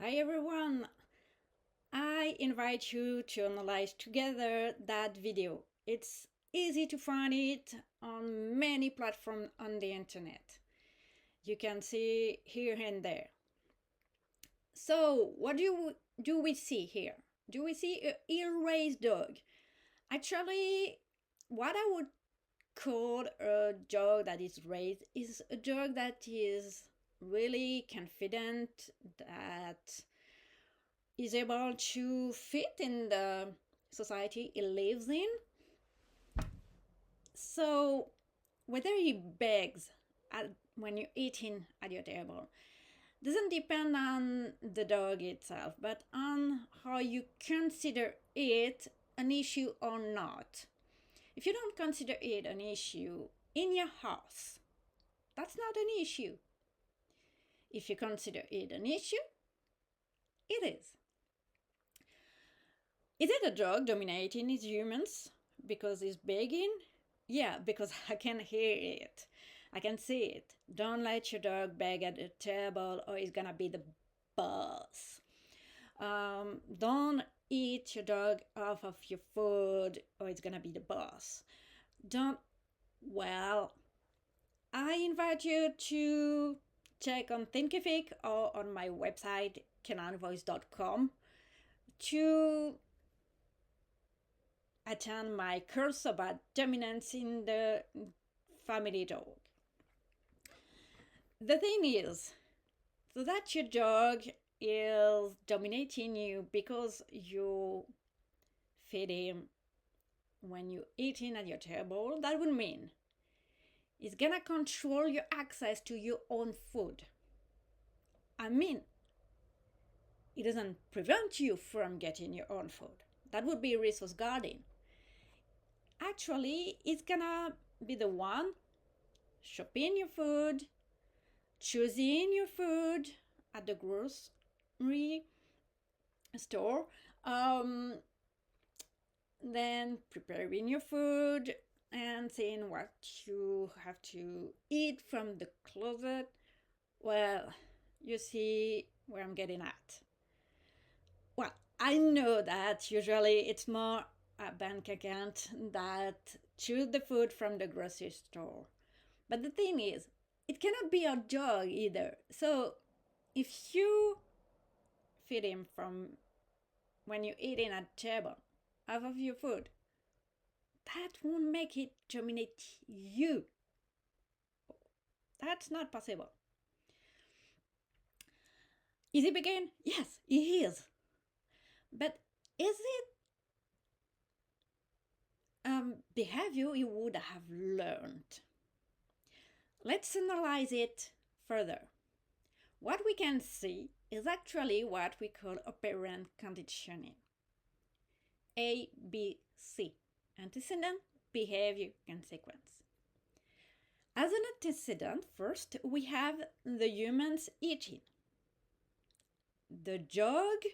Hi everyone! I invite you to analyze together that video. It's easy to find it on many platforms on the internet. You can see here and there. So, what do we see here? Do we see a ill-raised dog? Actually, what I would call a dog that is raised is a dog that is really confident, that is able to fit in the society he lives in. So whether he begs when you're eating at your table doesn't depend on the dog itself, but on how you consider it an issue or not. If you don't consider it an issue in your house, that's not an issue. If you consider it an issue, it is. Is it a dog dominating his humans because he's begging? Yeah, because I can hear it. I can see it. Don't let your dog beg at the table or he's gonna be the boss. Don't eat your dog off of your food or it's gonna be the boss. Don't, well, I invite you to check on Thinkific or on my website, canonvoice.com, to attend my course about dominance in the family dog. The thing is, so that your dog is dominating you because you feed him when you're eating at your table, that would mean it's gonna control your access to your own food. I mean, it doesn't prevent you from getting your own food. That would be resource guarding. Actually, it's gonna be the one shopping your food, choosing your food at the grocery store, then preparing your food and seeing what you have to eat from the closet. Well, you see where I'm getting at. Well, I know that usually it's more a bank account that choose the food from the grocery store. But the thing is, it cannot be a dog either. So if you feed him from when you're eating at table, half of your food, that won't make it dominate you. That's not possible. Is he begging? Yes, he is. But is it behavior you would have learned? Let's analyze it further. What we can see is actually what we call operant conditioning. A, B, C. Antecedent, behavior, consequence. As an antecedent, first we have the humans eating. The dog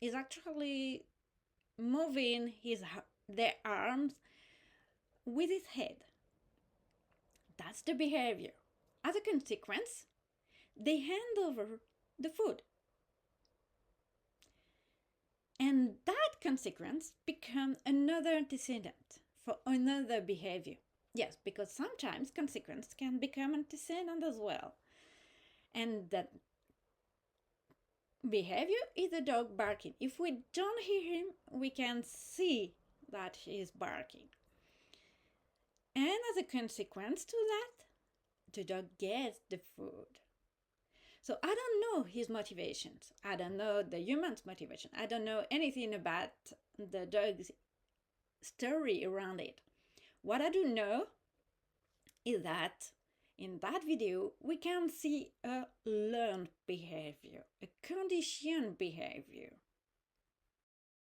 is actually moving their arms with his head. That's the behavior. As a consequence, they hand over the food. And that consequence becomes another antecedent for another behavior. Yes, because sometimes consequence can become antecedent as well. And that behavior is the dog barking. If we don't hear him, we can see that he is barking. And as a consequence to that, the dog gets the food. So I don't know his motivations. I don't know the human's motivation. I don't know anything about the dog's story around it. What I do know is that in that video, we can see a learned behavior, a conditioned behavior.